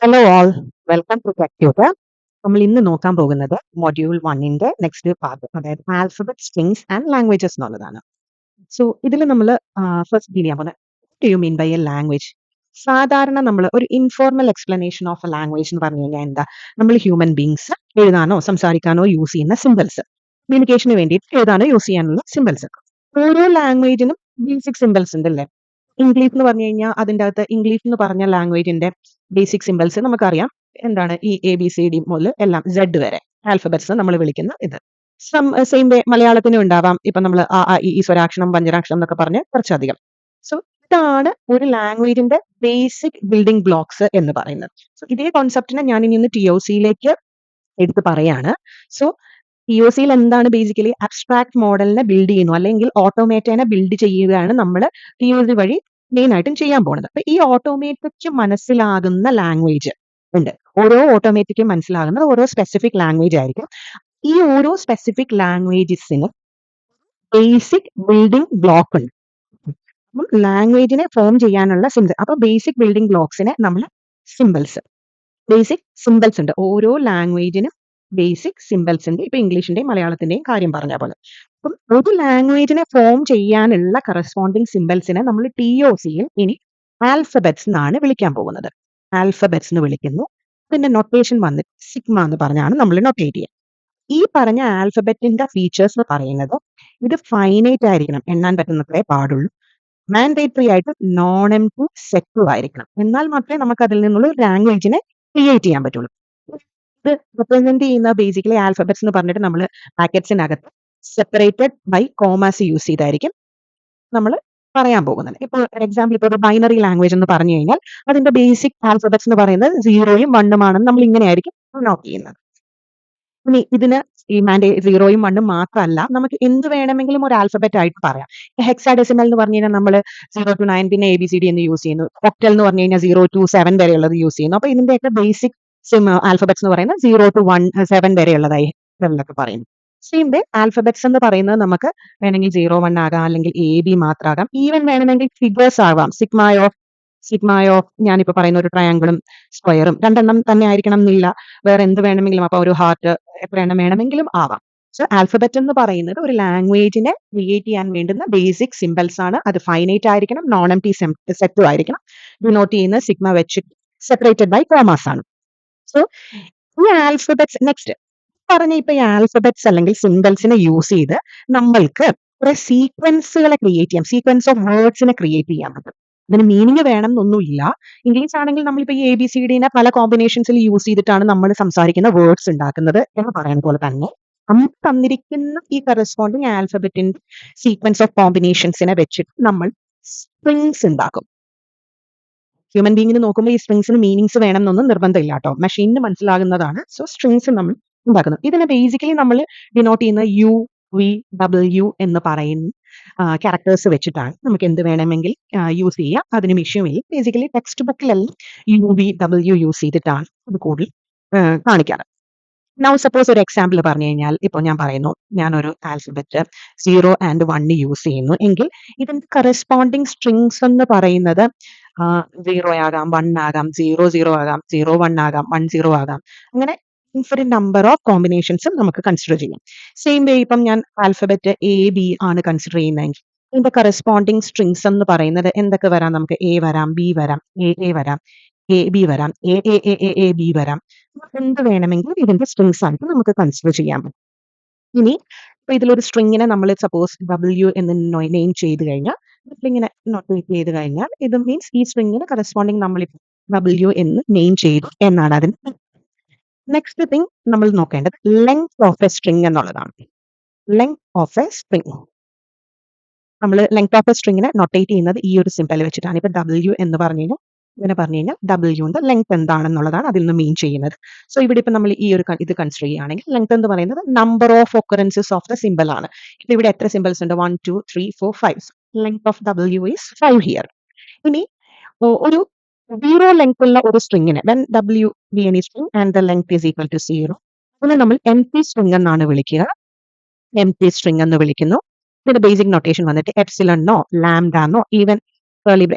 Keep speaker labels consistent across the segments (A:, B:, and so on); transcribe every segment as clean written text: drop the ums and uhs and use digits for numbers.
A: Hello all, welcome to tech tutor. നമ്മൾ ഇന്ന് നോക്കാൻ പോകുന്നത് മൊഡ്യൂൾ 1ന്റെ നെക്സ്റ്റ് പാർട്ട്, അതായത് ആൽഫബറ്റ് സ്ട്രിങ്സ് ആൻഡ് ലാംഗ്വേജസ് എന്നുള്ളതാണ്. സോ ഇതിൽ നമ്മൾ ഫസ്റ്റ് ഡീൽ ചെയ്യാൻ പോകുന്നത് what do you mean by a language. സാധാരണ നമ്മൾ ഒരു informal explanation of a language എന്ന് പറഞ്ഞു കഴിഞ്ഞാൽ എന്താ, നമ്മൾ ഹ്യൂമൻ ബീങ്സ് എഴുതാനോ സംസാരിക്കാനോ യൂസ് ചെയ്യുന്ന സിമ്പിൾസ്, കമ്മ്യൂണിക്കേഷന് വേണ്ടിയിട്ട് എഴുതാനോ യൂസ് ചെയ്യാനുള്ള സിമ്പിൾസ്. ഓരോ ലാംഗ്വേജിനും ബേസിക് സിമ്പിൾസ് ഉണ്ട് അല്ലേ. ഇംഗ്ലീഷ് എന്ന് പറഞ്ഞു കഴിഞ്ഞാൽ അതിൻ്റെ അകത്ത് ഇംഗ്ലീഷ് എന്ന് പറഞ്ഞ ലാംഗ്വേജിന്റെ ബേസിക് സിമ്പിൾസ് നമുക്കറിയാം. എന്താണ് ഈ എ ബി സി ഡി മുതൽ എല്ലാം സെഡ് വരെ ആൽഫബറ്റ്സ് നമ്മൾ വിളിക്കുന്ന ഇത്. സെയിം വേ മലയാളത്തിനും ഉണ്ടാവാം. ഇപ്പൊ നമ്മൾ ആ ഈ സ്വരാക്ഷരം പഞ്ചരാക്ഷരം എന്നൊക്കെ പറഞ്ഞ് കുറച്ചധികം. സോ ഇതാണ് ഒരു ലാംഗ്വേജിന്റെ ബേസിക് ബിൽഡിംഗ് ബ്ലോക്സ് എന്ന് പറയുന്നത്. സോ ഇതേ കോൺസെപ്റ്റിനെ ഞാൻ ഇനി ഒന്ന് TOC എടുത്ത് പറയാണ്. സോ TOCയിൽ എന്താണ് ബേസിക്കലി അബ്സ്ട്രാക്ട് മോഡലിനെ ബിൽഡ് ചെയ്യുന്നു, അല്ലെങ്കിൽ ഓട്ടോമേറ്റനെ ബിൽഡ് ചെയ്യുകയാണ് നമ്മൾ TOC വഴി മെയിൻ ആയിട്ടും ചെയ്യാൻ പോണത്. അപ്പൊ ഈ ഓട്ടോമേറ്റയ്ക്ക് മനസ്സിലാകുന്ന ലാംഗ്വേജ് ഉണ്ട്. ഓരോ ഓട്ടോമേറ്റിക്കും മനസ്സിലാകുന്നത് ഓരോ സ്പെസിഫിക് ലാംഗ്വേജ് ആയിരിക്കും. ഈ ഓരോ സ്പെസിഫിക് ലാംഗ്വേജസിന് ബേസിക് ബിൽഡിംഗ് ബ്ലോക്ക് ഉണ്ട്. അപ്പം ലാംഗ്വേജിനെ ഫോം ചെയ്യാനുള്ള സിമ്പിൾ, അപ്പൊ ബേസിക് ബിൽഡിംഗ് ബ്ലോക്സിനെ നമ്മൾ സിമ്പിൾസ്, ബേസിക് സിമ്പിൾസ് ഉണ്ട്. ഓരോ ലാംഗ്വേജിനും ബേസിക് സിമ്പിൾസ് ഉണ്ട്. ഇപ്പൊ ഇംഗ്ലീഷിന്റെയും മലയാളത്തിന്റെയും കാര്യം പറഞ്ഞ പോലെ. അപ്പം ഒരു ലാംഗ്വേജിനെ ഫോം ചെയ്യാനുള്ള കറസ്പോണ്ടിങ് സിമ്പിൾസിനെ നമ്മൾ TOCയിൽ ഇനി ആൽഫബറ്റ്സ് എന്നാണ് വിളിക്കാൻ പോകുന്നത്. ആൽഫബറ്റ്സ് എന്ന് വിളിക്കുന്നു. പിന്നെ നൊട്ടേഷൻ വന്നിട്ട് സിഗ്മ എന്ന് പറഞ്ഞാണ് നമ്മൾ നൊട്ടേറ്റ് ചെയ്യുക. ഈ പറഞ്ഞ ആൽഫബറ്റിന്റെ ഫീച്ചേഴ്സ് എന്ന് പറയുന്നത് ഇത് ഫൈനൈറ്റ് ആയിരിക്കണം, എണ്ണാൻ പറ്റുന്നത്രേ പാടുള്ളൂ. മാൻഡേറ്ററി ആയിട്ട് നോൺ എംപ്റ്റി സെറ്റും ആയിരിക്കണം. എന്നാൽ മാത്രമേ നമുക്ക് അതിൽ നിന്നുള്ള ലാംഗ്വേജിനെ ക്രിയേറ്റ് ചെയ്യാൻ പറ്റുള്ളൂ. ഇത് റിപ്രസെന്റ് ചെയ്യുന്ന ബേസിക്കലി ആൽഫബറ്റ്സ് എന്ന് പറഞ്ഞിട്ട് നമ്മൾ ബ്രാക്കറ്റ്സിനകത്ത് സെപ്പറേറ്റഡ് ബൈ കോമാസ് യൂസ് ചെയ്തായിരിക്കും നമ്മൾ പറയാൻ പോകുന്നത്. ഇപ്പോൾ ഫോർ എക്സാമ്പിൾ ഇപ്പോൾ ഒരു ബൈനറി ലാംഗ്വേജ് എന്ന് പറഞ്ഞു കഴിഞ്ഞാൽ അതിന്റെ ബേസിക് ആൽഫബറ്റ്സ് എന്ന് പറയുന്നത് 0യും 1ഉം ആണെന്ന് നമ്മൾ ഇങ്ങനെയായിരിക്കും നോട്ട് ചെയ്യുന്നത്. ഇനി ഇതിന് ഈ 0യും 1ഉം മാത്രമല്ല, നമുക്ക് എന്ത് വേണമെങ്കിലും ഒരു ആൽഫബറ്റ് ആയിട്ട് പറയാം. ഹെക്സാഡെസിമൽ എന്ന് പറഞ്ഞു കഴിഞ്ഞാൽ നമ്മൾ 0 to 9 പിന്നെ ABCD എന്ന് യൂസ് ചെയ്യുന്നു. ഒക്ടൽ എന്ന് പറഞ്ഞു കഴിഞ്ഞാൽ 0 to 7 വരെയുള്ളത് യൂസ് ചെയ്യുന്നു. അപ്പൊ ഇതിന്റെയൊക്കെ ബേസിക് ആൽഫബറ്റ്സ് എന്ന് പറയുന്നത് 0 to 1 7 വരെയുള്ളതായി എന്നൊക്കെ പറയുന്നു. സെയിം വേ ആൽഫബറ്റ്സ് എന്ന് പറയുന്നത് നമുക്ക് വേണമെങ്കിൽ 0 1 ആകാം, അല്ലെങ്കിൽ AB മാത്രമാകാം. ഈവൻ വേണമെങ്കിൽ ഫിഗേഴ്സ് ആവാം. സിഗ്മയോ ഞാനിപ്പോ പറയുന്ന ഒരു ട്രയാങ്കിളും സ്ക്വയറും രണ്ടെണ്ണം തന്നെ ആയിരിക്കണം എന്നില്ല. വേറെ എന്ത് വേണമെങ്കിലും, അപ്പൊ ഒരു ഹാർട്ട് എത്ര എണ്ണം വേണമെങ്കിലും ആവാം. സോ ആൽഫബറ്റ് എന്ന് പറയുന്നത് ഒരു ലാംഗ്വേജിനെ ക്രിയേറ്റ് ചെയ്യാൻ വേണ്ടുന്ന ബേസിക് സിമ്പിൾസ് ആണ്. അത് ഫൈനൈറ്റ് ആയിരിക്കണം, നോൺ എംപ്റ്റി സെറ്റും ആയിരിക്കണം. ഡിനോട്ട് ചെയ്യുന്ന സിഗ്മ വെച്ച് സെപ്പറേറ്റഡ് ബൈ കോമാസ് ആണ്. സോ ഈ ആൽഫബറ്റ്സ് നെക്സ്റ്റ് പറഞ്ഞ ഇപ്പൊ ഈ ആൽഫബറ്റ്സ് അല്ലെങ്കിൽ സിമ്പിൾസിനെ യൂസ് ചെയ്ത് നമ്മൾക്ക് കുറെ സീക്വൻസുകളെ ക്രിയേറ്റ് ചെയ്യാം, സീക്വൻസ് ഓഫ് വേർഡ്സിനെ ക്രിയേറ്റ് ചെയ്യാൻ പറ്റും. ഇതിന് മീനിങ് വേണം എന്നൊന്നുമില്ല. ഇംഗ്ലീഷ് ആണെങ്കിൽ നമ്മളിപ്പോ ഈ ABCDനെ പല കോമ്പിനേഷൻസിൽ യൂസ് ചെയ്തിട്ടാണ് നമ്മൾ സംസാരിക്കുന്ന വേർഡ്സ് ഉണ്ടാക്കുന്നത് എന്ന് പറയുന്ന പോലെ തന്നെ നമുക്ക് തന്നിരിക്കുന്ന ഈ കറസ്പോണ്ടിങ് ആൽഫബറ്റിന്റെ സീക്വൻസ് ഓഫ് കോമ്പിനേഷൻസിനെ വെച്ചിട്ട് നമ്മൾ സ്ട്രിങ്സ് ഉണ്ടാക്കും. ഹ്യൂമൻ ബീങ്ങിന് നോക്കുമ്പോൾ ഈ സ്ട്രിങ്സിന് മീനിങ്സ് വേണം എന്നൊന്നും നിർബന്ധമില്ല കേട്ടോ, മെഷീനിന് മനസ്സിലാകുന്നതാണ്. സോ സ്ട്രിങ്സ് നമ്മൾ ഉണ്ടാക്കുന്നു. ഇതിനെ ബേസിക്കലി നമ്മൾ ഡിനോട്ട് ചെയ്യുന്ന UVW എന്ന് പറയുന്ന ക്യാരക്ടേഴ്സ് വെച്ചിട്ടാണ്. നമുക്ക് എന്ത് വേണമെങ്കിൽ യൂസ് ചെയ്യാം, അതിനും ഇഷ്യൂ ഇല്ല. ബേസിക്കലി ടെക്സ്റ്റ് ബുക്കിലെല്ലാം UVW യൂസ് ചെയ്തിട്ടാണ് അത് കൂടുതൽ കാണിക്കാറ്. നൗ സപ്പോസ് ഒരു എക്സാമ്പിൾ പറഞ്ഞു കഴിഞ്ഞാൽ, ഇപ്പോൾ ഞാൻ പറയുന്നു ഞാനൊരു ആൽഫബറ്റ് 0 and 1 യൂസ് ചെയ്യുന്നു എങ്കിൽ ഇതിന്റെ കറസ്പോണ്ടിങ് സ്ട്രിങ്സ് എന്ന് പറയുന്നത് 0 ആകാം, 1 ആകാം, 0 ആകാം, 01 ആകാം, 10 ആകാം. അങ്ങനെ ഇൻഫിനിറ്റ് നമ്പർ ഓഫ് കോമ്പിനേഷൻസും നമുക്ക് കൺസിഡർ ചെയ്യാം. സെയിം വേ ഇപ്പം ഞാൻ ആൽഫബറ്റ് AB ആണ് കൺസിഡർ ചെയ്യുന്നതെങ്കിൽ ഇതിന്റെ കറസ്പോണ്ടിങ് സ്ട്രിങ്സ് എന്ന് പറയുന്നത് എന്തൊക്കെ വരാം, നമുക്ക് A വരാം, B വരാം, AA വരാം, AB വരാം, AAAAB വരാം. എന്ത് വേണമെങ്കിലും ഇതിന്റെ സ്ട്രിങ്സ് ആയിട്ട് നമുക്ക് കൺസിഡർ ചെയ്യാൻ പറ്റും. ഇനി ഇപ്പൊ ഇതിലൊരു സ്ട്രിങ്ങിനെ നമ്മൾ സപ്പോസ് W എന്ന് നെയിം ചെയ്ത് കഴിഞ്ഞാൽ, ഇങ്ങനെ നോട്ടേറ്റ് ചെയ്ത് കഴിഞ്ഞാൽ ഇത് മീൻസ് ഈ സ്ട്രിങ്ങിന് കറസ്പോണ്ടിങ് നമ്മൾ W എന്ന് നെയിം ചെയ്തു എന്നാണ് അതിന്. നെക്സ്റ്റ് തിങ് നമ്മൾ നോക്കേണ്ടത് ലെങ്ത് ഓഫ് എ സ്ട്രിങ് എന്നുള്ളതാണ്. ലെങ്ത് ഓഫ് എ സ്ട്രിങ്, നമ്മൾ ലെങ്ത് ഓഫ് എ സ്ട്രിങ്ങിനെ നൊട്ടേറ്റ് ചെയ്യുന്നത് ഈ ഒരു സിമ്പൽ വെച്ചിട്ടാണ്. ഇപ്പൊ W എന്ന് പറഞ്ഞു കഴിഞ്ഞാൽ ഇങ്ങനെ പറഞ്ഞു കഴിഞ്ഞാൽ Wന്റെ ലെങ്ത് എന്താണെന്നുള്ളതാണ് അതിൽ നിന്ന് മീൻ ചെയ്യുന്നത്. സോ ഇവിടെ ഇപ്പൊ നമ്മൾ ഈ ഒരു ഇത് കൺസിഡർ ചെയ്യുകയാണെങ്കിൽ ലെങ്ത് എന്ന് പറയുന്നത് number of occurrences of the symbol ആണ്. ഇപ്പൊ ഇവിടെ എത്ര സിമ്പൽസ് ഉണ്ട്, 1 2 3 4 5. Length of W is 5 here. ഇനി ഒരു 0 ലെങ്ത് ഉള്ള ഒരു സ്ട്രിങ്ങിനെ when W be any string and the length is equal to 0, അതിനെ നമ്മൾ empty string എന്നാണ് വിളിക്കുക. empty string എന്ന് വിളിക്കുന്നു. ഇതിന്റെ ബേസിക് നൊട്ടേഷൻ വന്നിട്ട് എപ്സിലണോ ലാംഡാന്നോ ഈവൻ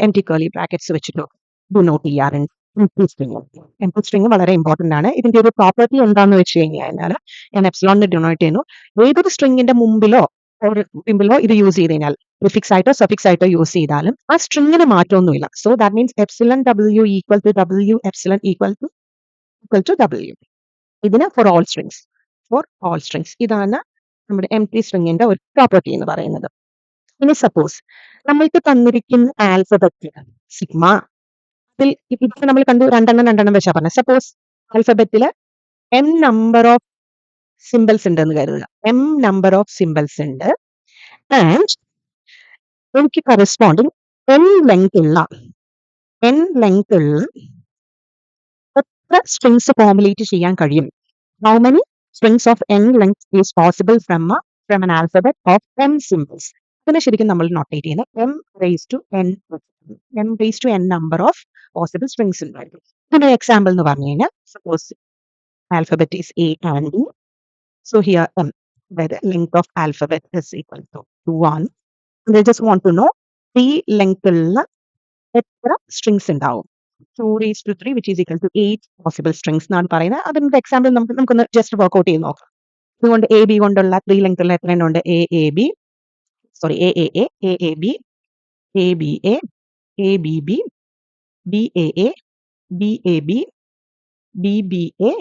A: empty curly brackets വെച്ചിട്ടോ ഡിനോട്ട് ചെയ്യാറുണ്ട്. Empty string. എംപ്റ്റി സ്ട്രിംഗ് വളരെ ഇമ്പോർട്ടന്റ് ആണ്. ഇതിന്റെ ഒരു പ്രോപ്പർട്ടി എന്താന്ന് വെച്ച് കഴിഞ്ഞാൽ ഞാൻ എപ്സിലോണിനെ ഡിനോട്ട് ചെയ്യുന്നു. ഏതൊരു സ്ട്രിംഗിന്റെ മുമ്പിലോ പിമ്പിലോ ഇത് യൂസ് ചെയ്ത് കഴിഞ്ഞാൽ പ്രിഫിക്സ് ആയിട്ടോ സഫിക്സ് ആയിട്ടോ യൂസ് ചെയ്താലും ആ സ്ട്രിംഗിന് മാറ്റമൊന്നുമില്ല. So that means epsilon W equal to W epsilon equal to W. ഇതിന് ഫോർ ഓൾ സ്ട്രിങ്സ് ഇതാണ് നമ്മുടെ എംപ്റ്റി സ്ട്രിംഗിന്റെ ഒരു പ്രോപ്പർട്ടി എന്ന് പറയുന്നത്. ഇനി സപ്പോസ് നമ്മൾക്ക് തന്നിരിക്കുന്ന ആൽഫബറ്റ് സിഗ്മ, ഇതിൽ ഇപ്പൊ നമ്മൾ കണ്ടു രണ്ടെണ്ണം വെച്ചാ പറഞ്ഞത്. സപ്പോസ് ആൽഫബറ്റില് m നമ്പർ ഓഫ് സിമ്പിൾസ് ഉണ്ട് എന്ന് കരുതുക. m നമ്പർ ഓഫ് സിമ്പിൾസ് ഉണ്ട് ആൻഡ് എനിക്ക് കറസ്പോണ്ടിങ് n ലെങ്ത് ഉള്ള എത്ര സ്ട്രിങ്സ് ഫോർമുലേറ്റ് ചെയ്യാൻ കഴിയും? How many strings of n length is possible from an alphabet of m symbols. ഇതിനെ ശരിക്കും നമ്മൾ നോട്ടേറ്റ് ചെയ്യുന്നത് m raised to n number of possible strings ഉണ്ടായിരിക്കും. ഇതിന്റെ എക്സാമ്പിൾ എന്ന് പറഞ്ഞു കഴിഞ്ഞാൽ suppose alphabet is a and b. So here m, അതായത് length of alphabet is equal to 1. They just want to know ഈ ലെങ്ത് ഉള്ള എത്ര സ്ട്രിങ്സ് ഉണ്ടാവും. 2 raised to 3 which is equal to 8 possible strings എന്നാണ് പറയുന്നത്. അതിന്റെ എക്സാമ്പിൾ നമുക്കൊന്ന് just workout ചെയ്ത് നോക്കാം. ഇതുകൊണ്ട് എ ബി കൊണ്ടുള്ള 3 ലെങ്ത് ഉള്ള എത്ര എണ്ണം ഉണ്ട്? A A B sorry A A A A A B A B A A B B B A A B A B B B A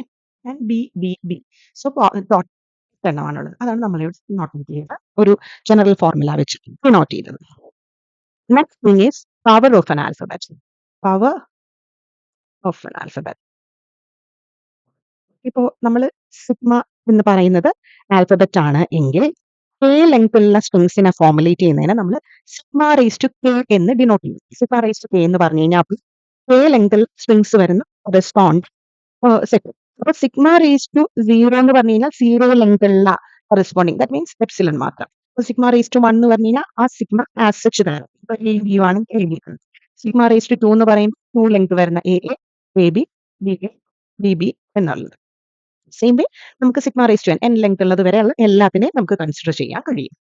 A: and B B B. So എണ്ണമാണുള്ളത്. അതാണ് നമ്മളിവിടെ note ചെയ്തത്, ഒരു general formula വെച്ച് note ചെയ്തത്. Next thing is power of an alphabet. Power of an alphabet. ഇപ്പോ നമ്മൾ sigma എന്ന് പറയുന്നത് ആൽഫബറ്റ് ആണ് എങ്കിൽ k ലെങ്ത് ഉള്ള സ്ട്രിങ്സിനെ ഫോർമുലേറ്റ് ചെയ്യുന്നതിന് നമ്മൾ സിഗ്മ റേസ് ടു k എന്ന് ഡിനോട്ട് ചെയ്യും. സിഗ്മ റേസ് ടു k എന്ന് പറഞ്ഞു കഴിഞ്ഞാൽ k ലെങ്ത് സ്ട്രിങ്സ് വരുന്ന കറസ്പോണ്ട് സെറ്റ്. അപ്പൊ സിഗ്മ റേസ് ടു 0 എന്ന് പറഞ്ഞു കഴിഞ്ഞാൽ 0 ലെങ്ത് ഉള്ള കറസ്പോണ്ടിങ്, ദാറ്റ് മീൻസ് എപ്സിലൺ മാത്രം. സിഗ്മ റേസ് ടു 1 എന്ന് പറഞ്ഞു കഴിഞ്ഞാൽ ആ സിഗ്മ ആസ് സച്ച് തന്നെ. ഇപ്പൊ എ ബി ആണ് a b. Sigma raise to 2 എന്ന് പറയുമ്പോൾ 2 ലെങ്ത് വരുന്ന a A A B B A B b എന്നുള്ളത്. സെയിം വേ നമുക്ക് sigma raise to n length ഉള്ളത് വരെയുള്ള എല്ലാത്തിനെയും നമുക്ക് കൺസിഡർ ചെയ്യാൻ കഴിയും.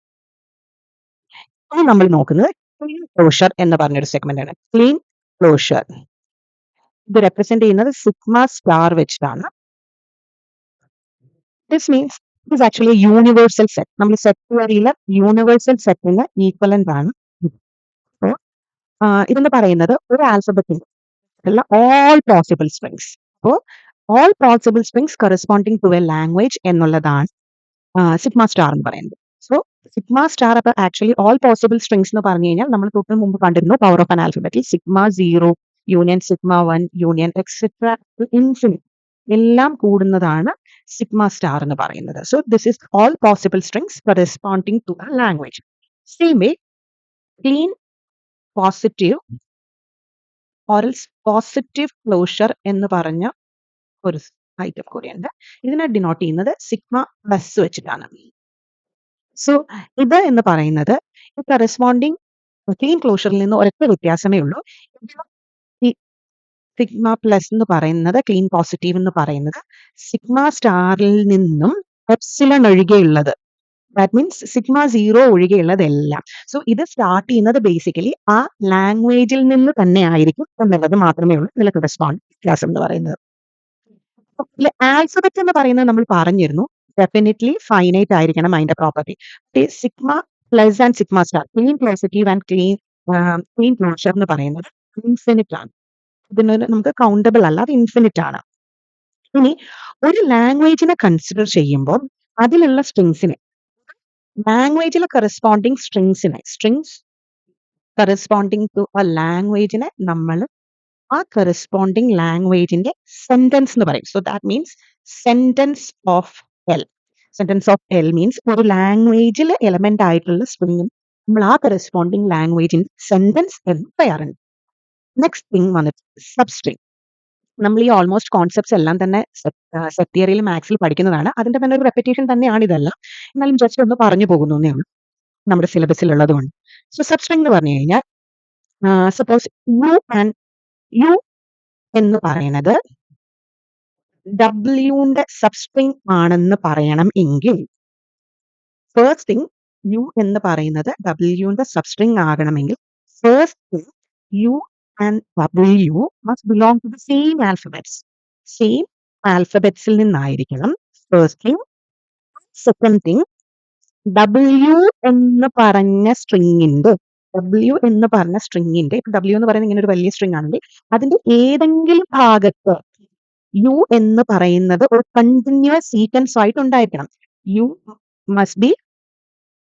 A: ഇനി നമ്മൾ നോക്കുന്നത് ക്ലീൻ ക്ലോഷർ എന്ന് പറഞ്ഞൊരു സെഗ്മെന്റ് ആണ്. ക്ലീൻ ക്ലോഷർ ഇത് റെപ്രസെന്റ് ചെയ്യുന്നത് സിഗ്മ സ്റ്റാർ വെച്ചിട്ടാണ്. This means it is actually universal set. നമ്മൾ സെറ്റ് തിയറിയിലെ യൂണിവേഴ്സൽ സെറ്റിന് ഈക്വലന്റ് ആണ്. ഇതെന്ന് പറയുന്നത് ഒരു ആൽഫബറ്റിൽ ഉള്ള ഓൾ പോസിബിൾ സ്ട്രിങ്സ്. അപ്പോൾ all possible strings corresponding to a language എന്നുള്ളതാണ് സിഗ്മ സ്റ്റാർ എന്ന് പറയുന്നത്. സോ സിഗ്മ സ്റ്റാർ അപ്പൊ ആക്ച്വലി ഓൾ പോസിബിൾ സ്ട്രിങ്സ് എന്ന് പറഞ്ഞു കഴിഞ്ഞാൽ നമ്മൾ തൊട്ട് മുമ്പ് കണ്ടിരുന്നു പവർ ഓഫ് ആൻ ആൽഫബറ്റിൽ sigma 0 union sigma 1 union etcetera infinite എല്ലാം കൂടുന്നതാണ് സിഗ്മ സ്റ്റാർ എന്ന് പറയുന്നത്. So this is all possible strings corresponding to a language. Same way Kleene positive or else positive closure എന്ന് പറഞ്ഞ ഒരു ഐറ്റം കൂടിയുണ്ട്. ഇതിനെ ഡിനോട്ട് ചെയ്യുന്നത് സിഗ്മ പ്ലസ് വെച്ചിട്ടാണ്. സോ ഇത് എന്ന് പറയുന്നത് ഈ കറസ്പോണ്ടിങ് ക്ലീൻ ക്ലോഷറിൽ നിന്ന് ഒരൊറ്റ വ്യത്യാസമേ ഉള്ളൂ. ഈ സിഗ്മ പ്ലസ് എന്ന് പറയുന്നത് ക്ലീൻ പോസിറ്റീവ് എന്ന് പറയുന്നത് സിഗ്മ സ്റ്റാറിൽ നിന്നും എപ്സിലൺ ഒഴികെയുള്ളത്, ദാറ്റ് മീൻസ് സിഗ്മ 0 ഒഴികെയുള്ളതെല്ലാം. സോ ഇത് സ്റ്റാർട്ട് ചെയ്യുന്നത് ബേസിക്കലി ആ ലാംഗ്വേജിൽ നിന്ന് തന്നെ ആയിരിക്കും എന്നുള്ളത് മാത്രമേ ഉള്ളൂ ഇതിലെ കറസ്പോണ്ട് വ്യത്യാസം എന്ന് പറയുന്നത്. ആൽഫബറ്റ് എന്ന് പറയുന്നത് നമ്മൾ പറഞ്ഞിരുന്നു ഡെഫിനറ്റ്ലി ഫൈനൈറ്റ് ആയിരിക്കണം അതിന്റെ property. Sigma plus and sigma star clean positive and clean closure എന്ന് പറയുന്നത് ഇൻഫിനിറ്റ് ആണ്. ഇതിനൊരു നമുക്ക് കൗണ്ടബിൾ അല്ല, അത് ഇൻഫിനിറ്റ് ആണ്. ഇനി ഒരു ലാംഗ്വേജിനെ കൺസിഡർ ചെയ്യുമ്പോൾ അതിലുള്ള സ്ട്രിങ്സിനെ ലാംഗ്വേജിലെ കറസ്പോണ്ടിങ് സ്ട്രിങ്സ് കറസ്പോണ്ടിങ് ടു ആ ലാംഗ്വേജിനെ നമ്മൾ ആ കറസ്പോണ്ടിങ് ലാംഗ്വേജിന്റെ സെന്റൻസ് എന്ന് പറയും. So that means sentence of L. Sentence of L means ഒരു ലാംഗ്വേജിൽ എലമെന്റ് ആയിട്ടുള്ള സ്ട്രിംഗ് നമ്മൾ ആ കറസ്പോണ്ടിങ് ലാംഗ്വേജിന്റെ സെന്റൻസ് എന്ന് പറയാറുണ്ട്. നെക്സ്റ്റ് തിങ് വന്നിട്ട് സബ്സ്ട്രിംഗ്. നമ്മൾ ഈ ഓൾമോസ്റ്റ് കോൺസെപ്റ്റ്സ് എല്ലാം തന്നെ സെറ്റ് തിയറിയിൽ മാത്സിൽ പഠിക്കുന്നതാണ്. അതിന്റെ തന്നെ ഒരു റെപ്പിറ്റേഷൻ തന്നെയാണ് ഇതെല്ലാം. എന്നാലും ജസ്റ്റ് ഒന്ന് പറഞ്ഞു പോകുന്നു എന്നേ നമ്മുടെ സിലബസിൽ ഉള്ളതുകൊണ്ട്. സോ സബ്സ്ട്രിംഗ് എന്ന് പറഞ്ഞു കഴിഞ്ഞാൽ സപ്പോസ് യു എന്ന് പറയുന്നത് ഡബ്ല്യുന്റെ സബ്സ്ട്രിംഗ് ആണെന്ന് പറയണം എങ്കിൽ ഫസ്റ്റ് തിങ് യു എന്ന് പറയുന്നത് ഡബ്ല്യുന്റെ സബ്സ്ട്രിംഗ് ആകണമെങ്കിൽ first thing U and W must belong to the same alphabets. Same ആൽഫബറ്റ്സിൽ നിന്നായിരിക്കണം. First thing. Second thing, W എന്ന് പറഞ്ഞ സ്ട്രിങ്ങിന്റെ W എന്ന് പറയുന്നത് ഇങ്ങനെ ഒരു വലിയ സ്ട്രിങ് ആണെങ്കിൽ അതിന്റെ ഏതെങ്കിലും ഭാഗത്ത് യു എന്ന് പറയുന്നത് ഒരു കണ്ടിന്യൂസ് സീക്വൻസ് ആയിട്ട് ഉണ്ടായിരിക്കണം. You must be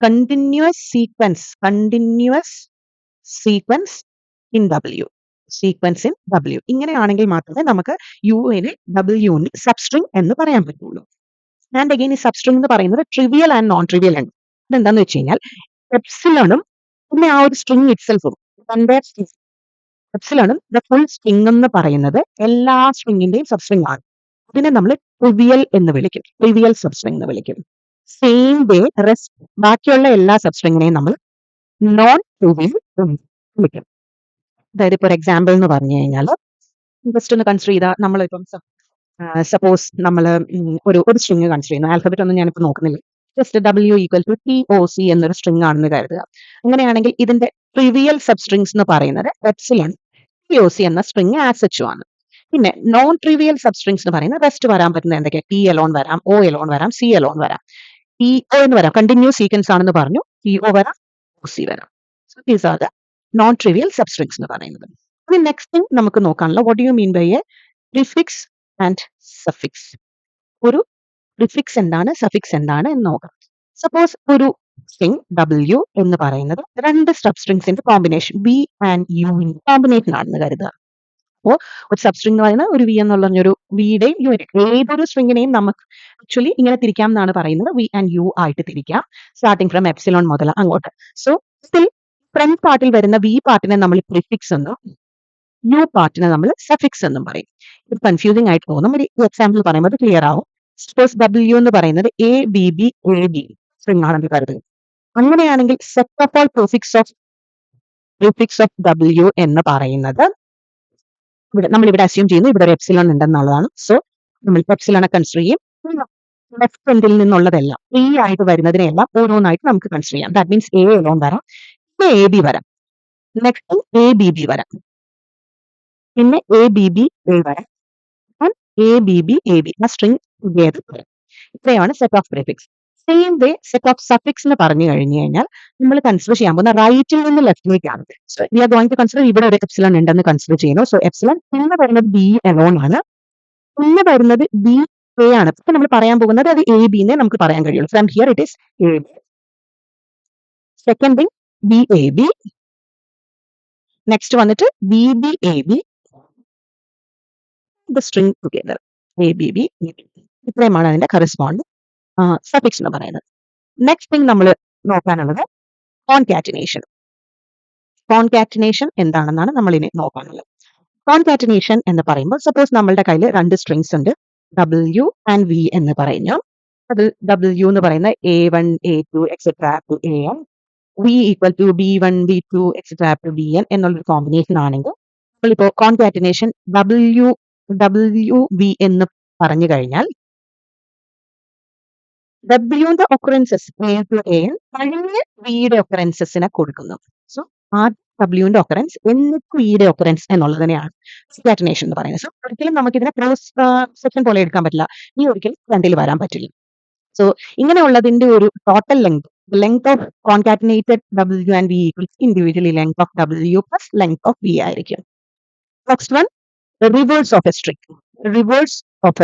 A: continuous sequence in W. ഇങ്ങനെയാണെങ്കിൽ മാത്രമേ നമുക്ക് യുവിനെ ഡബ്ല്യുവിന് സബ്സ്ട്രിങ് എന്ന് പറയാൻ പറ്റുള്ളൂ. ആൻഡ് അഗെയിൻ ഈ സബ്സ്ട്രിങ് എന്ന് പറയുന്നത് ട്രിവിയൽ ആൻഡ് നോൺ ട്രിവിയൽ ആണ്. അതെന്താന്ന് വെച്ച് കഴിഞ്ഞാൽ എപ്സിലോണും പിന്നെ ആ ഒരു സ്ട്രിങ് ഇറ്റ്സെൽഫും എപ്സിലോണും ദ ഫുൾ സ്ട്രിങ് എന്ന് പറയുന്നത് എല്ലാ സ്ട്രിങ്ങിന്റെയും സബ്സ്ട്രിങ് ആണ്. ഇതിനെ നമ്മൾ ട്രിവിയൽ എന്ന് വിളിക്കും, ട്രിവിയൽ സബ്സ്ട്രിങ് എന്ന് വിളിക്കും. സെയിം വേ റെസ്റ്റ് ബാക്കിയുള്ള എല്ലാ സബ്സ്ട്രിങ്ങിനെയും നമ്മൾ നോൺ ട്രിവിയൽ എന്ന് വിളിക്കും. അതായത് ഇപ്പോൾ ഒരു എക്സാമ്പിൾ എന്ന് പറഞ്ഞു കഴിഞ്ഞാൽ ജസ്റ്റ് ഒന്ന് കൺസിഡർ ചെയ്താൽ നമ്മളിപ്പം സപ്പോസ് നമ്മൾ ഒരു സ്ട്രിങ് കൺസിഡർ ചെയ്യുന്നു. ആൽഫബറ്റ് ഒന്നും ഞാനിപ്പോൾ നോക്കുന്നില്ല. ജസ്റ്റ് W = TOC എന്നൊരു സ്ട്രിങ് ആണെന്ന് കരുതുക. അങ്ങനെയാണെങ്കിൽ ഇതിന്റെ ട്രിവിയൽ സബ്സ്ട്രിങ്സ് എന്ന് പറയുന്നത് എപ്സിലോൺ TOC എന്ന സ്ട്രിങ് ആസച്ചു ആണ്. പിന്നെ നോൺ ട്രിവിയൽ സബ്സ്ട്രിങ്സ് എന്ന് പറയുന്നത് റെസ്റ്റ് വരാൻ പറ്റുന്ന എന്തൊക്കെയാണ്? T എലോൺ വരാം, O എലോൺ വരാം, C എലോൺ വരാം. TO എന്ന് വരാം, കണ്ടിന്യൂസ് സീക്വൻസ് ആണെന്ന് പറഞ്ഞു. TO വരാം, OC വരാം. So these are the non trivial substrings എന്ന് പറയുന്നത്. ഇനി നെക്സ്റ്റ് തിങ് നമുക്ക് നോക്കാനുള്ള what do you mean by a prefix and suffix. ഒരു പ്രിഫിക്സ് എന്താണ്, സഫിക്സ് എന്താണ് എന്ന് നോക്കാം. സപ്പോസ് ഒരു സ്ട്രിങ് W എന്ന് പറയുന്നത് രണ്ട് സബ്സ്ട്രിങ്സിന്റെ combination B and U combination ആണെന്ന് കരുതുക. അപ്പോൾ ഒരു സബ്സ്ട്രിങ് എന്ന് പറയുന്നത് ഒരു V എന്നുള്ള ഒരു വിയുടെയും യുവിന്റെയും ഏതൊരു സ്ട്രിങ്ങിനെയും നമുക്ക് ആക്ച്വലി ഇങ്ങനെ തിരിക്കാം എന്നാണ് പറയുന്നത്. V ആൻഡ് U ആയിട്ട് തിരിക്കാം, സ്റ്റാർട്ടിങ് ഫ്രം എപ്സിലോൺ മുതൽ അങ്ങോട്ട്. സോ സ്റ്റിൽ ഫ്രണ്ട് പാർട്ടിൽ വരുന്ന V പാർട്ടിനെ നമ്മൾ പ്രിഫിക്സ് എന്നും U പാർട്ടിനെ നമ്മൾ സഫിക്സ് എന്നും പറയും. ഇത് കൺഫ്യൂസിംഗ് ആയിട്ട് തോന്നും. ഒരു എക്സാമ്പിൾ പറയുമ്പോൾ ക്ലിയർ ആവും. സപ്പോസ് W എന്ന് പറയുന്നത് ABB AB സ്ട്രിങ് ആണെന്ന് കരുതുക. അങ്ങനെയാണെങ്കിൽ set of all prefix of W എന്ന് പറയുന്നത് നമ്മളിവിടെ അസ്യൂം ചെയ്യുന്നു ഇവിടെ ഒരു എപ്സിലോൺ ഉണ്ടെന്നുള്ളതാണ്. സോ നമ്മൾ എപ്സിലോണെ കൺസിഡർ ചെയ്യും. ലെഫ്റ്റ് എൻഡിൽ നിന്നുള്ളതെല്ലാം ഫ്രീ ആയിട്ട് വരുന്നതിനെല്ലാം ഓരോന്നായിട്ട് നമുക്ക് കൺസിഡർ ചെയ്യാം. ദാറ്റ് മീൻസ് A എലോൺ വരാം, പിന്നെ AB വരാം, നെക്സ്റ്റ് ABB വരാം, പിന്നെ ABB A വരാം, ABB AB ആ സ്ട്രിങ് ടുഗദർ വരാം. ഇത്രയാണ് set of prefix. Same way set of suffix എന്ന് പറഞ്ഞു കഴിഞ്ഞു കഴിഞ്ഞാൽ നമ്മൾ കൺസിഡർ ചെയ്യാൻ പോകുന്ന റൈറ്റിൽ നിന്ന് ലെഫ്റ്റിലേക്കാണ്. So we are going to consider ഇവിടെ ഒരു എപ്സിലോൺ ഉണ്ടെന്ന് കൺസിഡർ ചെയ്യുന്നു. സോ എപ്സിലോൺ പിന്നെ വരുന്നത് B എലോൺ ആണ്, പിന്നെ വരുന്നത് BA ആണ്. ഇപ്പൊ നമ്മൾ പറയാൻ പോകുന്നത് അത് AB നെ നമുക്ക് പറയാൻ കഴിയുള്ളൂ. From here it is AB. Second thing BAB, next വന്നിട്ട് BBAB, the string together ABB. ഇത്രയുമാണ് അതിന്റെ കറസ്പോണ്ടിങ് സഫിക്സ് എന്ന് പറയുന്നത്. നെക്സ്റ്റ് തിങ് നമ്മൾ നോക്കാനുള്ളത് കോൺകാറ്റിനേഷൻ. കോൺകാറ്റിനേഷൻ എന്താണെന്നാണ് നമ്മൾ ഇനി നോക്കാനുള്ളത്. കോൺകാറ്റിനേഷൻ എന്ന് പറയുമ്പോൾ സപ്പോസ് നമ്മളുടെ കയ്യിൽ രണ്ട് സ്ട്രിങ്സ് ഉണ്ട്, W ആൻഡ് V എന്ന് പറയുന്നു. അത് W എന്ന് പറയുന്ന A1 A2 etcetera to AN, V = B1 B2 etcetera to BN എന്നുള്ളൊരു കോമ്പിനേഷൻ ആണെങ്കിൽ നമ്മളിപ്പോ കോൺകാറ്റിനേഷൻ WV എന്ന് പറഞ്ഞു കഴിഞ്ഞാൽ Wന്റെ ഒക്കറൻസസ് A to AN കഴിഞ്ഞ് Vയുടെ ഒക്കറൻസസിനെ കൊടുക്കുന്നു. സോ ആദ്യം Wന്റെ ഒക്കറൻസ് എന്നിട്ട് Vയുടെ ഒക്കറൻസ് എന്നുള്ളതിനെയാണ് കോൺകാറ്റിനേഷൻ എന്ന് പറയുന്നത്. സോ ഒരിക്കലും നമുക്ക് ഇതിനെ ക്രോസ് സെക്ഷൻ പോലെ എടുക്കാൻ പറ്റില്ല. ഈ ഒരിക്കലും ഫ്രണ്ടിൽ വരാൻ പറ്റില്ല. സോ ഇങ്ങനെയുള്ളതിന്റെ ഒരു total length of concatenated W and V equals individually length of W plus length of V ആയിരിക്കും. Next one reverse of a string. Reverse of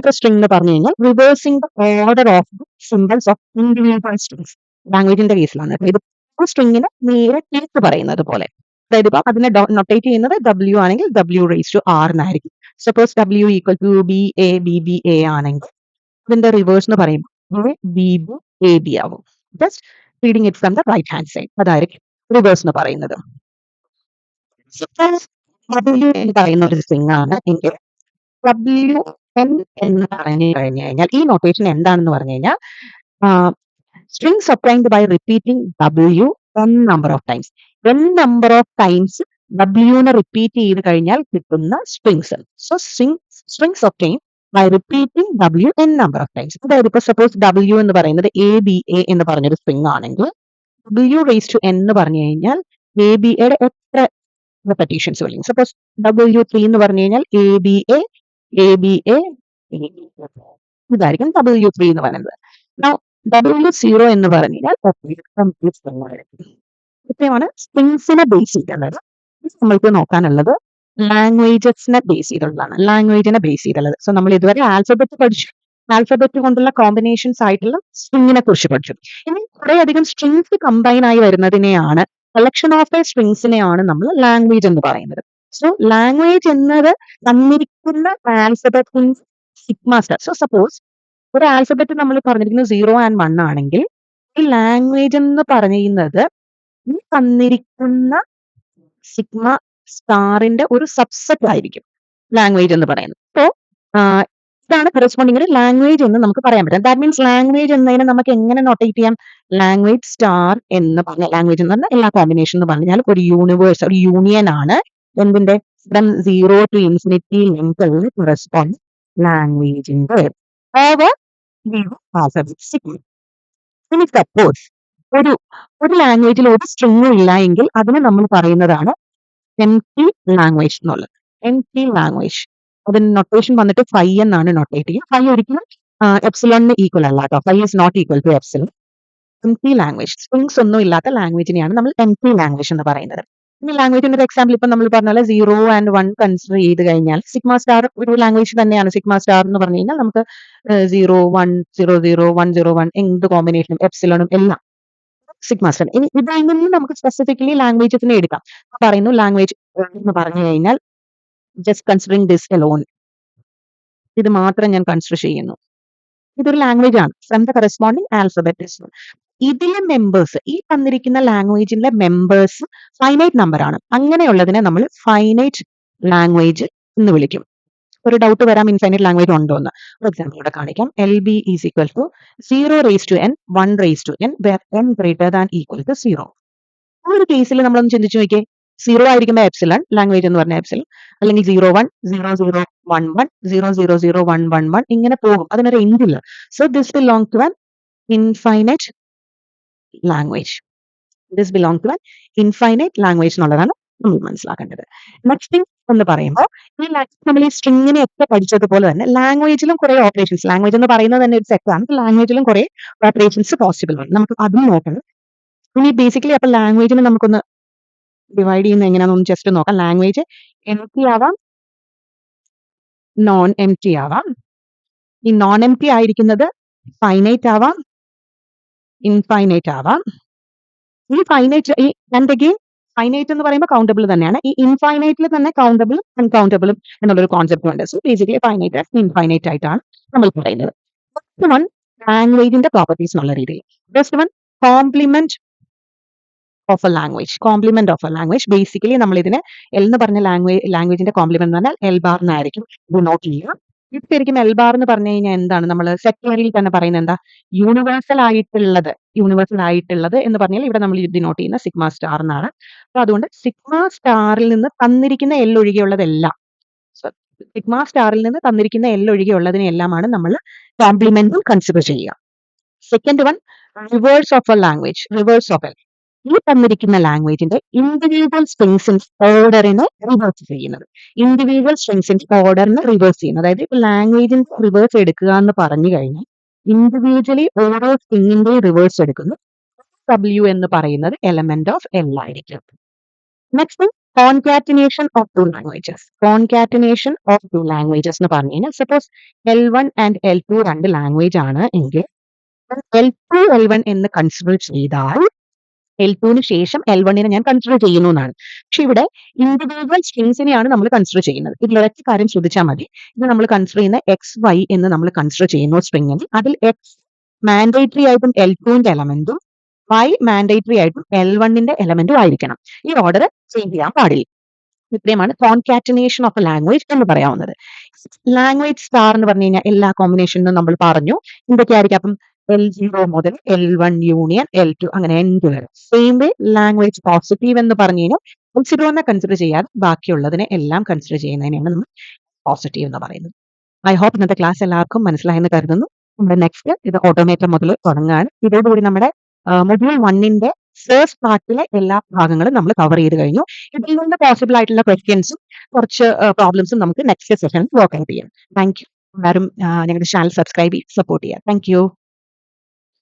A: a string എന്ന് പറഞ്ഞു കഴിഞ്ഞാൽ reversing the order of the symbols of individual strings. ലാംഗ്വേജിന്റെ കേസിലാണ് ഇത് സ്ട്രിങ്ങിന് നേരെ തിരിച്ച് പറയുന്നത് പോലെ. അതായത് ഇപ്പം അതിനെ നൊട്ടേറ്റ് ചെയ്യുന്നത് W ആണെങ്കിൽ W⁻R എന്നായിരിക്കും. സപ്പോസ് W = BA BBA ആണെങ്കിൽ ഇതിന്റെ റിവേഴ്സ് എന്ന് പറയുമ്പോൾ ABB ആവും. Just reading it from the right hand side, അതായിരിക്കും റിവേഴ്സ് എന്ന് പറയുന്നത്. W എന്ന് പറയുന്ന ഒരു സ്ട്രിങ് ആണ് എങ്കിൽ WN എന്ന് പറഞ്ഞു കഴിഞ്ഞു കഴിഞ്ഞാൽ ഈ നൊട്ടേഷൻ എന്താണെന്ന് പറഞ്ഞു കഴിഞ്ഞാൽ strings obtained by repeating W n number of times. n number of times W നെ റിപ്പീറ്റ് ചെയ്ത് കഴിഞ്ഞാൽ കിട്ടുന്ന strings. So strings obtained by repeating W n number of times. അതായത് ഇപ്പോൾ സപ്പോസ് W എന്ന് പറയുന്നത് ABA എന്ന് പറഞ്ഞൊരു സ്ട്രിങ് ആണെങ്കിൽ W⁻n എന്ന് പറഞ്ഞു കഴിഞ്ഞാൽ ABAയുടെ എത്ര repetition spelling. Suppose W3 എന്ന് പറഞ്ഞു കഴിഞ്ഞാൽ ABA, ABA, ഇതായിരിക്കും W3 എന്ന് പറയുന്നത്. Now W0 എന്ന് പറഞ്ഞു കഴിഞ്ഞാൽ complete string ആയിരിക്കും. ഇത്രയുമാണ് സ്ട്രിങ്സിനെ ബേസ് ചെയ്തുള്ളത്. ഇത് നമ്മൾക്ക് നോക്കാനുള്ളത് ലാംഗ്വേജസിനെ ബേസ് ചെയ്തുള്ളതാണ്. ലാംഗ്വേജിനെ ബേസ് ചെയ്തുള്ളത്. സോ നമ്മൾ ഇതുവരെ ആൽഫബറ്റ് പഠിച്ചു. ആൽഫബറ്റ് കൊണ്ടുള്ള കോമ്പിനേഷൻസ് ആയിട്ടുള്ള സ്ട്രിങ്ങിനെ കുറിച്ച് പഠിച്ചു. ഇനി കുറെ അധികം സ്ട്രിങ്സ് കമ്പൈൻ ആയി വരുന്നതിനെയാണ്, കളക്ഷൻ ഓഫ് സ്ട്രിങ്സിനെയാണ് നമ്മൾ ലാംഗ്വേജ് എന്ന് പറയുന്നത്. സോ ലാംഗ്വേജ് എന്നത് തന്നിരിക്കുന്ന ആൽഫബറ്റിന്റെ സിഗ്മ സ്റ്റാർ. സോ സപ്പോസ് ഒരു ആൽഫബറ്റ് നമ്മൾ പറഞ്ഞിരിക്കുന്നത് 0 and 1 ആണെങ്കിൽ ഈ ലാംഗ്വേജ് എന്ന് പറയുന്നത് ഈ തന്നിരിക്കുന്ന സിഗ്മ സ്റ്റാറിന്റെ ഒരു സബ്സെറ്റ് ആയിരിക്കും ലാംഗ്വേജ് എന്ന് പറയുന്നത്. സോ ഇതാണ് കറസ്പോണ്ടിങ് ലാംഗ്വേജ് എന്ന് നമുക്ക് പറയാൻ പറ്റും. ദാറ്റ് മീൻസ് ലാംഗ്വേജ് എന്നതിനെ നമുക്ക് എങ്ങനെ നോട്ടേറ്റ് ചെയ്യാം? ലാംഗ്വേജ് സ്റ്റാർ എന്ന് പറഞ്ഞ, ലാംഗ്വേജ് എന്ന് പറഞ്ഞാൽ എല്ലാ കോമ്പിനേഷൻ എന്ന് പറഞ്ഞാൽ ഒരു യൂണിവേഴ്സ്, ഒരു യൂണിയൻ ആണ് എന്തിന്റെ from 0 to infinity length correspond ലാംഗ്വേജിന്റെ ഓവർ ഇനി സപ്പോസ് ഒരു ലാംഗ്വേജിൽ ഒരു സ്ട്രിങ്ങും ഇല്ല എങ്കിൽ അതിനെ നമ്മൾ പറയുന്നതാണ് എംപ്റ്റി ലാംഗ്വേജ് എന്നുള്ളത്. എംപ്റ്റി ലാംഗ്വേജ് അതിന് നൊട്ടേഷൻ വന്നിട്ട് ഫൈ എന്നാണ് നൊട്ടേറ്റ് ചെയ്യുക. ഫൈ ഒരിക്കലും എപ്സിലോണിന് ഈക്വൽ അല്ല കേട്ടോ. Phi is not equal to epsilon. Empty language, strings ഒന്നും ഇല്ലാത്ത ലാംഗ്വേജിനെയാണ് നമ്മൾ എംപ്റ്റി ലാംഗ്വേജ് എന്ന് പറയുന്നത്. ഇനി ലാംഗ്വേജിന്റെ ഒരു എക്സാമ്പിൾ ഇപ്പൊ നമ്മൾ പറഞ്ഞ പോലെ 0 and 1 കൺസിഡർ ചെയ്ത് കഴിഞ്ഞാൽ സിഗ്മ സ്റ്റാർ ഒരു ലാംഗ്വേജ് തന്നെയാണ്. സിഗ്മ സ്റ്റാർ എന്ന് പറഞ്ഞു കഴിഞ്ഞാൽ നമുക്ക് 0, 1, 0, 0, 1, 0, 1 എന്ത് കോമ്പിനേഷനും എപ്സിലോണും എല്ലാം സിഗ്മ സ്റ്റാർ. ഇനി ഇതിൽ നിന്ന് നമുക്ക് സ്പെസിഫിക്കലി ലാംഗ്വേജസിനെ എടുക്കാം. പറയുന്നു ലാംഗ്വേജ് എന്ന് പറഞ്ഞു കഴിഞ്ഞാൽ ജസ്റ്റ് കൺസിഡറിങ് ദിസ് എലോൺ, ഇത് മാത്രം ഞാൻ കൺസിഡർ ചെയ്യുന്നു. ഇതൊരു ലാംഗ്വേജ് ആണ് ഫ്രം ദ കറസ്പോണ്ടിങ് ആൽഫബറ്റ്. ഇതിലെ മെമ്പേഴ്സ്, ഈ തന്നിരിക്കുന്ന ലാംഗ്വേജിലെ മെമ്പേഴ്സ് ഫൈനൈറ്റ് നമ്പർ ആണ്. അങ്ങനെയുള്ളതിനെ നമ്മൾ ഫൈനൈറ്റ് ലാംഗ്വേജ് എന്ന് വിളിക്കും. ഒരു ഡൗട്ട് വരാം, ഇൻഫൈനൈറ്റ് ലാംഗ്വേജ് ഉണ്ടോ എന്ന്. ഫോർ എക്സാമ്പിൾ ഇവിടെ കാണിക്കാം. LB is equal to 0 raised to n, 1 raised to n, where n greater than equal to 0. ആ ഒരു കേസിൽ നമ്മളൊന്ന് ചിന്തിച്ചു നോക്കിയേ. 0 ആയിരിക്കുമ്പോൾ എപ്സിലൺ ലാംഗ്വേജ് എന്ന് പറഞ്ഞ എപ്സിലൺ, അല്ലെങ്കിൽ 0, 1, 0, 0, 1, 1, 0, 0, 0, 1, 1, 1 ഇങ്ങനെ പോകും. അതിനൊരു എൻഡ് ഇല്ല. So this belong to an infinite language. This belong to an infinite language എന്നുള്ളതാണ് നമ്മൾ മനസ്സിലാക്കേണ്ടത്. നെക്സ്റ്റ് തിങ് എന്ന് പറയുമ്പോൾ ഈ നമ്മൾ ഈ സ്ട്രിങ്ങിനെ ഒക്കെ പഠിച്ചതുപോലെ തന്നെ ലാംഗ്വേജിലും കുറെ ഓപ്പറേഷൻസ്, ലാംഗ്വേജ് എന്ന് പറയുന്നത് തന്നെ ഒരു സെറ്റാണ്. ലാംഗ്വേജിലും കുറെ ഓപ്പറേഷൻസ് പോസിബിൾ ആണ്. നമുക്ക് അതും നോക്കണം. ഇനി ബേസിക്കലി അപ്പൊ ലാംഗ്വേജിനെ നമുക്കൊന്ന് ഡിവൈഡ് ചെയ്യുന്നത് എങ്ങനെയാണെന്ന് ജസ്റ്റ് നോക്കാം. ലാംഗ്വേജ് എംപ്റ്റി ആവാം, നോൺ എംപ്റ്റി ആവാം. ഈ നോൺ എംപ്റ്റി ആയിരിക്കുന്നത് ഫൈനൈറ്റ് ആവാം, ഇൻഫൈനൈറ്റ് ആവാം. ഈ ഫൈനൈറ്റ് ഫൈനൈറ്റ് എന്ന് പറയുമ്പോൾ കൗണ്ടബിൾ തന്നെയാണ്. ഈ ഇൻഫൈനൈറ്റിൽ തന്നെ കൗണ്ടബിളും അൺകൗണ്ടബിളും എന്നുള്ളൊരു കോൺസെപ്റ്റ് ഉണ്ട്. സോ ബേസിക്കലി ഫൈനൈറ്റ് ഇൻഫൈനൈറ്റ് ആയിട്ടാണ് നമ്മൾ പറയുന്നത്. ഫസ്റ്റ് വൺ ലാംഗ്വേജിന്റെ പ്രോപ്പർട്ടീസ് എന്നുള്ള രീതിയിൽ. First one complement of a language. Complement of a language basically നമ്മൾ ഇതിനെ എൽ എന്ന് പറഞ്ഞ ലാംഗ്വേജിന്റെ കോംപ്ലിമെന്റ് എന്ന് പറഞ്ഞാൽ എൽ ബാർ എന്നായിരിക്കും ഡിനോട്ട് ചെയ്യുക. ഇത് ശരിക്കും എൽ ബാർ എന്ന് പറഞ്ഞു കഴിഞ്ഞാൽ എന്താണ്? നമ്മൾ സെക്വറിയിൽ തന്നെ പറയുന്നത് എന്താ? യൂണിവേഴ്സൽ ആയിട്ടുള്ളത് എന്ന് പറഞ്ഞാൽ ഇവിടെ നമ്മൾ ഡിനോട്ട് ചെയ്യുന്ന സിഗ്മ സ്റ്റാർ എന്നാണ്. അപ്പൊ അതുകൊണ്ട് സിഗ്മ സ്റ്റാറിൽ നിന്ന് തന്നിരിക്കുന്ന എൽ ഒഴികെയുള്ളതെല്ലാം, സിഗ്മ സ്റ്റാറിൽ നിന്ന് തന്നിരിക്കുന്ന എൽ ഒഴികെയുള്ളതിനെല്ലാമാണ് നമ്മൾ കോംപ്ലിമെന്റും കൺസിഡർ ചെയ്യുക. Second one reverse of a language. Reverse of L, ഈ തന്നിരിക്കുന്ന ലാംഗ്വേജിന്റെ ഇൻഡിവിജ്വൽ സ്ട്രിങ്സിന്റെ ഓർഡറിനെ റിവേഴ്സ് ചെയ്യുന്നത്. ഇൻഡിവിജ്വൽ സ്ട്രിങ്സിന്റെ ഓർഡറിനെ റിവേഴ്സ് ചെയ്യുന്നത്. അതായത് ഇപ്പൊ ലാംഗ്വേജിന്റെ റിവേഴ്സ് എടുക്കുക എന്ന് പറഞ്ഞു കഴിഞ്ഞാൽ ഇൻഡിവിജ്വലി ഓരോ സ്ട്രിങ്ങിന്റെയും റിവേഴ്സ് എടുക്കുന്നു. W എന്ന് പറയുന്നത് എലമെന്റ് ഓഫ് എൽ ആയിരിക്കും. Next concatenation of two languages. Concatenation of two languages എന്ന് പറഞ്ഞു കഴിഞ്ഞാൽ സപ്പോസ് L1 and L2 രണ്ട് ലാംഗ്വേജ് ആണ് എങ്കിൽ L2 L1 എന്ന് കൺസിഡർ ചെയ്താൽ L2ന് ശേഷം L1നെ ഞാൻ കൺസിഡർ ചെയ്യുന്നു എന്നാണ്. പക്ഷെ ഇവിടെ ഇൻഡിവിജ്വൽ സ്ട്രിങ്സിനെയാണ് നമ്മൾ കൺസിഡർ ചെയ്യുന്നത്. ഇതിലൊരൊറ്റ കാര്യം ശ്രദ്ധിച്ചാൽ മതി. ഇത് നമ്മൾ കൺസിഡർ ചെയ്യുന്ന XY എന്ന് നമ്മൾ കൺസിഡർ ചെയ്യുന്നു സ്ട്രിങ്ങിൽ. അതിൽ X മാൻഡേറ്ററി ആയിട്ടും L2ന്റെ എലമെന്റും Y മാൻഡേറ്ററി ആയിട്ടും L1ന്റെ എലമെന്റും ആയിരിക്കണം. ഈ ഓർഡർ ചേഞ്ച് ചെയ്യാൻ പാടില്ല. ഇത്രയുമാണ് കോൺകാറ്റിനേഷൻ ഓഫ് എ ലാംഗ്വേജ് എന്ന് പറയാവുന്നത്. ലാംഗ്വേജ് സ്റ്റാർ എന്ന് പറഞ്ഞു കഴിഞ്ഞാൽ എല്ലാ കോമ്പിനേഷനും നമ്മൾ പറഞ്ഞു. എന്തൊക്കെയായിരിക്കും? അപ്പം L0 മുതൽ L1 യൂണിയൻ L2 അങ്ങനെ എൻഡ് വരെ. സെയിം വേ ലാംഗ്വേജ് പോസിറ്റീവ് എന്ന് പറഞ്ഞു കഴിഞ്ഞാൽ L0 കൺസിഡർ ചെയ്യാതെ ബാക്കിയുള്ളതിനെ എല്ലാം കൺസിഡർ ചെയ്യുന്നതിനെയാണ് നമ്മൾ പോസിറ്റീവ് എന്ന് പറയുന്നത്. ഐ ഹോപ്പ് ഇന്നത്തെ ക്ലാസ് എല്ലാവർക്കും മനസ്സിലായെന്ന് കരുതുന്നു. നമ്മുടെ നെക്സ്റ്റ് ഇത് ഓട്ടോമേറ്റർ മുതൽ തുടങ്ങുകയാണ്. ഇതോടുകൂടി നമ്മുടെ മൊഡ്യൂൾ 1ന്റെ ഫസ്റ്റ് പാർട്ടിലെ എല്ലാ ഭാഗങ്ങളും നമ്മൾ കവർ ചെയ്ത് കഴിഞ്ഞു. ഇതിൽ നിന്ന് പോസിബിൾ ആയിട്ടുള്ള ക്വസ്റ്റ്യൻസും കുറച്ച് പ്രോബ്ലംസും നമുക്ക് നെക്സ്റ്റ് സെഷനിൽ വർക്ക് ഔട്ട് ചെയ്യാം. Thank you. എല്ലാവരും ഞങ്ങളുടെ ചാനൽ സബ്സ്ക്രൈബ് ചെയ്ത് സപ്പോർട്ട് ചെയ്യാം. Thank you.